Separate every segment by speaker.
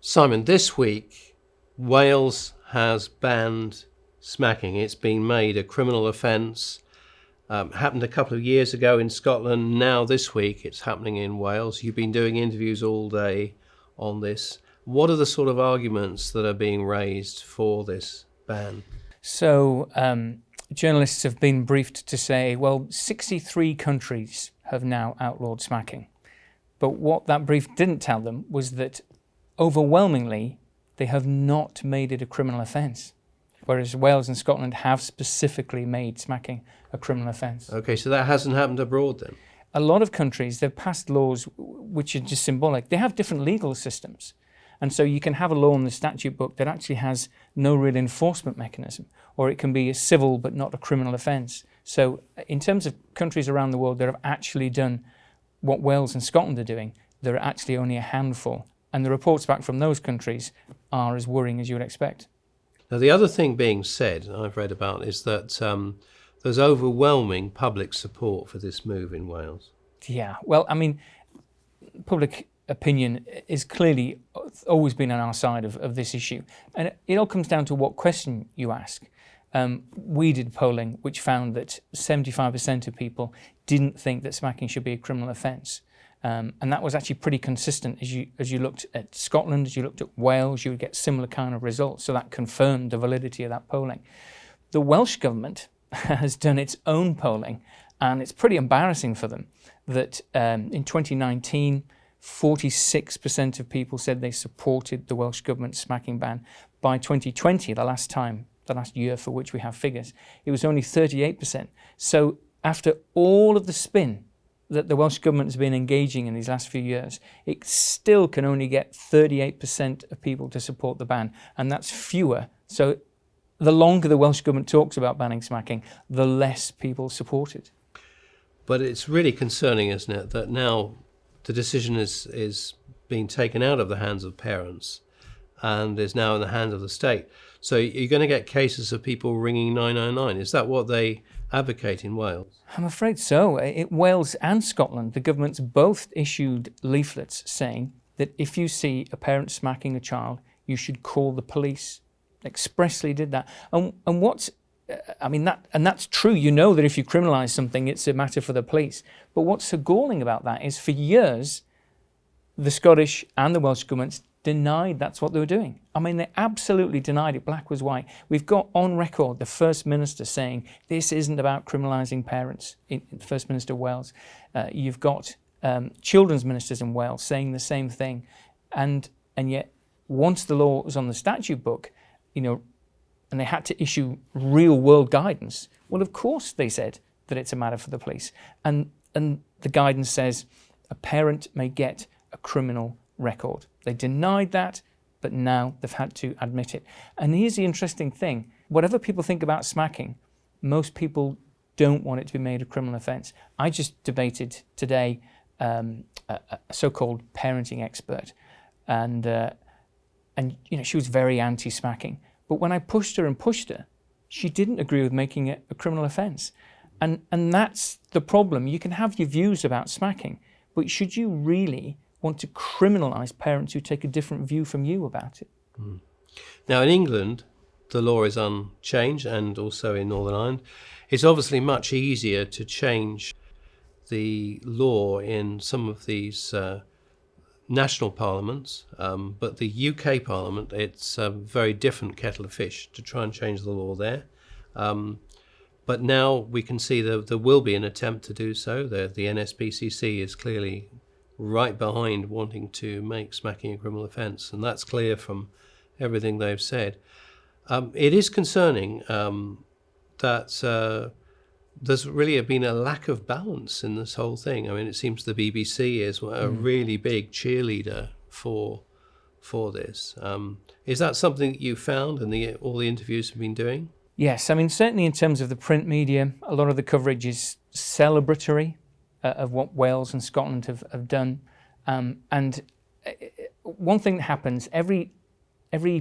Speaker 1: Simon, this week, Wales has banned smacking. It's been made a criminal offence. Happened a couple of years ago in Scotland. Now this week it's happening in Wales. You've been doing interviews all day on this. What are the sort of arguments that are being raised for this ban?
Speaker 2: So journalists have been briefed to say, well, 63 countries have now outlawed smacking. But what that brief didn't tell them was that overwhelmingly they have not made it a criminal offence, whereas Wales and Scotland have specifically made smacking a criminal offence.
Speaker 1: Okay, so that hasn't happened abroad then?
Speaker 2: A lot of countries, they've passed laws which are just symbolic. They have different legal systems. And so you can have a law in the statute book that actually has no real enforcement mechanism, or it can be a civil but not a criminal offence. So in terms of countries around the world that have actually done what Wales and Scotland are doing, there are actually only a handful. And the reports back from those countries are as worrying as you would expect.
Speaker 1: Now, the other thing being said, I've read about, is that there's overwhelming public support for this move in Wales.
Speaker 2: Yeah, well, I mean, public opinion is clearly always been on our side of this issue. And it all comes down to what question you ask. We did polling which found that 75% of people didn't think that smacking should be a criminal offence. And that was actually pretty consistent as you looked at Scotland, as you looked at Wales, you would get similar kind of results. So that confirmed the validity of that polling. The Welsh Government has done its own polling, and it's pretty embarrassing for them that in 2019, 46% of people said they supported the Welsh Government's smacking ban. By 2020, the last year for which we have figures, it was only 38%. So after all of the spin that the Welsh Government has been engaging in these last few years, it still can only get 38% of people to support the ban, and that's fewer. So the longer the Welsh Government talks about banning smacking, the less people support it.
Speaker 1: But it's really concerning, isn't it, that now the decision is being taken out of the hands of parents and is now in the hands of the state. So you're going to get cases of people ringing 999. Is that what they advocate in Wales?
Speaker 2: I'm afraid so. Wales and Scotland, the governments both issued leaflets saying that if you see a parent smacking a child, you should call the police. Expressly did that. That's true. You know that if you criminalise something, it's a matter for the police. But what's so galling about that is for years, the Scottish and the Welsh governments denied that's what they were doing. I mean, they absolutely denied it, black was white. We've got on record the First Minister saying this isn't about criminalising parents, the First Minister of Wales. You've got children's ministers in Wales saying the same thing. And yet, once the law was on the statute book, and they had to issue real world guidance, well, of course they said that it's a matter for the police. And the guidance says a parent may get a criminal record. They denied that, but now they've had to admit it. And here's the interesting thing. Whatever people think about smacking, most people don't want it to be made a criminal offence. I just debated today a so-called parenting expert, and she was very anti-smacking. But when I pushed her, she didn't agree with making it a criminal offence. And that's the problem. You can have your views about smacking, but should you really want to criminalise parents who take a different view from you about it?
Speaker 1: Mm. Now, in England, the law is unchanged, and also in Northern Ireland. It's obviously much easier to change the law in some of these national parliaments, but the UK Parliament, it's a very different kettle of fish to try and change the law there. But now we can see that there will be an attempt to do so. The NSPCC is clearly right behind wanting to make smacking a criminal offence, and that's clear from everything they've said. It is concerning that there's really been a lack of balance in this whole thing. I mean, it seems the BBC is a really big cheerleader for this. Is that something that you found in all the interviews you've been doing?
Speaker 2: Yes, I mean, certainly in terms of the print media, a lot of the coverage is celebratory of what Wales and Scotland have done. And one thing that happens every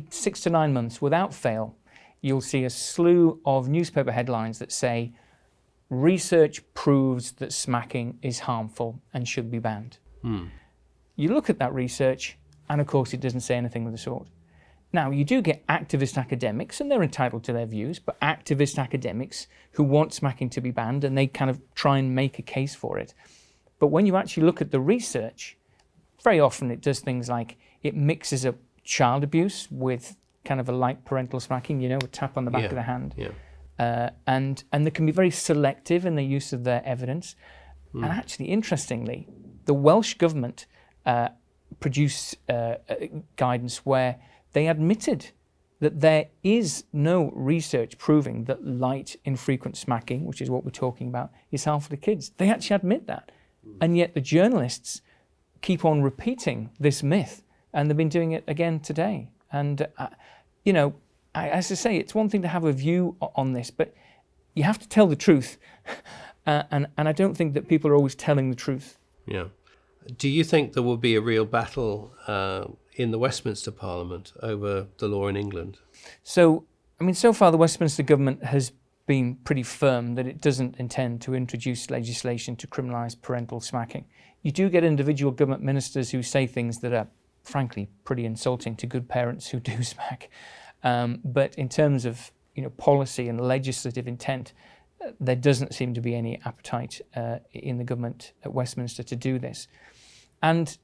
Speaker 2: 6 to 9 months, without fail, you'll see a slew of newspaper headlines that say, research proves that smacking is harmful and should be banned. You look at that research And of course, it doesn't say anything of the sort. Now, you do get activist academics, and they're entitled to their views, but activist academics who want smacking to be banned, and they kind of try and make a case for it. But when you actually look at the research, very often it does things like it mixes up child abuse with kind of a light parental smacking, a tap on the back of the hand. And they can be very selective in the use of their evidence. And actually, interestingly, the Welsh Government produced guidance where they admitted that there is no research proving that light, infrequent smacking, which is what we're talking about, is harmful to kids. They actually admit that. And yet the journalists keep on repeating this myth, and they've been doing it again today. And, as I say, it's one thing to have a view on this, but you have to tell the truth. And I don't think that people are always telling the truth.
Speaker 1: Yeah. Do you think there will be a real battle in the Westminster Parliament over the law in England?
Speaker 2: So far the Westminster government has been pretty firm that it doesn't intend to introduce legislation to criminalise parental smacking. You do get individual government ministers who say things that are, frankly, pretty insulting to good parents who do smack. But in terms of policy and legislative intent, there doesn't seem to be any appetite in the government at Westminster to do this. And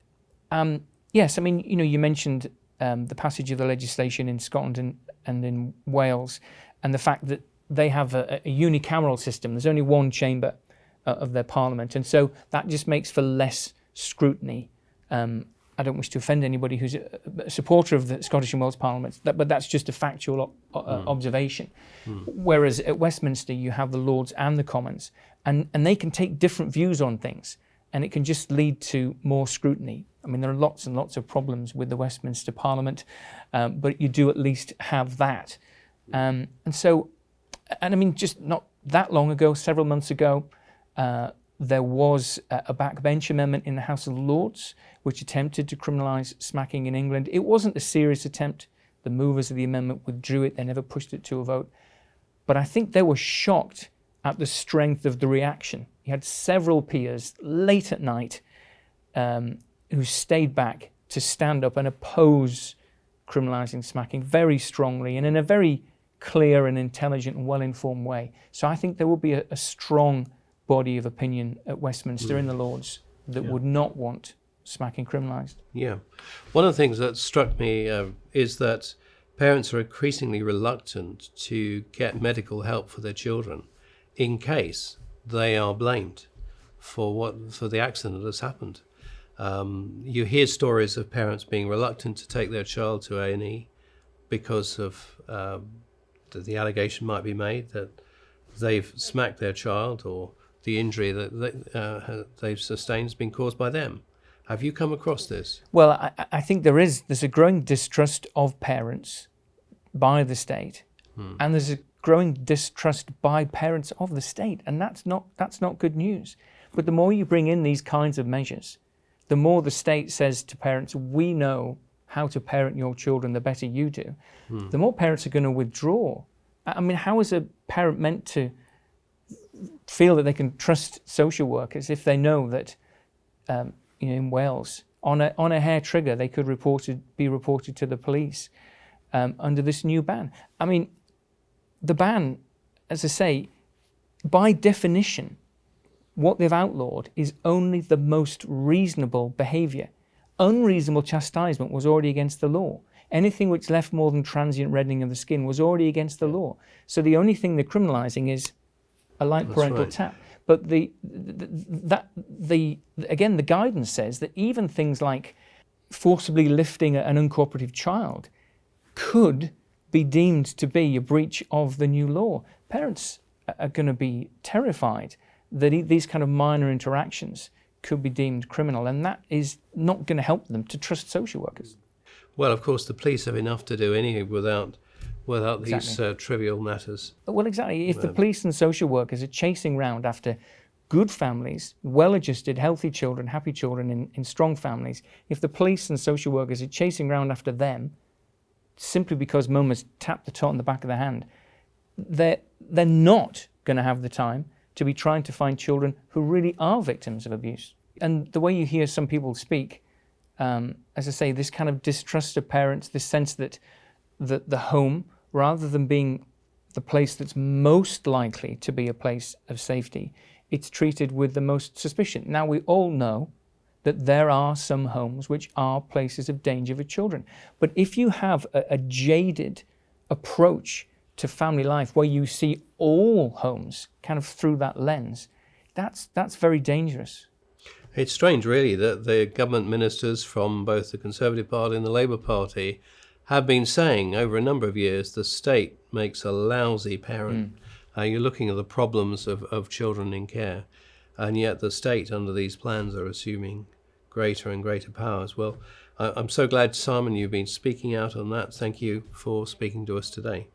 Speaker 2: yes, you mentioned the passage of the legislation in Scotland and in Wales, and the fact that they have a unicameral system. There's only one chamber of their parliament, and so that just makes for less scrutiny. I don't wish to offend anybody who's a supporter of the Scottish and Welsh parliaments, but that's just a factual observation. Whereas at Westminster, you have the Lords and the Commons, and they can take different views on things, and it can just lead to more scrutiny. There are lots and lots of problems with the Westminster Parliament, but you do at least have that. Just not that long ago, several months ago, there was a backbench amendment in the House of Lords which attempted to criminalise smacking in England. It wasn't a serious attempt. The movers of the amendment withdrew it. They never pushed it to a vote. But I think they were shocked at the strength of the reaction. You had several peers late at night who stayed back to stand up and oppose criminalising smacking very strongly and in a very clear and intelligent and well-informed way. So I think there will be a strong body of opinion at Westminster in the Lords that would not want smacking criminalised.
Speaker 1: Yeah. One of the things that struck me is that parents are increasingly reluctant to get medical help for their children in case they are blamed for the accident that has happened. You hear stories of parents being reluctant to take their child to A&E because of the allegation might be made that they've smacked their child, or the injury that they've sustained has been caused by them. Have you come across this?
Speaker 2: Well, I think there's a growing distrust of parents by the state, and there's a growing distrust by parents of the state, and that's not good news. But the more you bring in these kinds of measures, the more the state says to parents, we know how to parent your children the better you do, the more parents are going to withdraw. How is a parent meant to feel that they can trust social workers if they know that in Wales, on a hair trigger, they could be reported to the police under this new ban? The ban, as I say, by definition, what they've outlawed is only the most reasonable behaviour. Unreasonable chastisement was already against the law. Anything which left more than transient reddening of the skin was already against the law. So the only thing they're criminalising is a light parental tap. But the guidance says that even things like forcibly lifting an uncooperative child could be deemed to be a breach of the new law. Parents are going to be terrified that these kind of minor interactions could be deemed criminal, and that is not going to help them to trust social workers.
Speaker 1: Well, of course, the police have enough to do anyway without these trivial matters.
Speaker 2: Well, exactly. If the police and social workers are chasing round after good families, well-adjusted, healthy children, happy children in strong families, if the police and social workers are chasing round after them simply because mum has tapped the tot on the back of the hand, they're not going to have the time to be trying to find children who really are victims of abuse. And the way you hear some people speak as I say, this kind of distrust of parents, this sense that the home, rather than being the place that's most likely to be a place of safety, it's treated with the most suspicion. Now, we all know that there are some homes which are places of danger for children. But if you have a jaded approach to family life where you see all homes kind of through that lens, that's very dangerous.
Speaker 1: It's strange, really, that the government ministers from both the Conservative Party and the Labour Party have been saying over a number of years the state makes a lousy parent. You're looking at the problems of children in care, and yet the state under these plans are assuming greater and greater powers. Well, I'm so glad, Simon, you've been speaking out on that. Thank you for speaking to us today.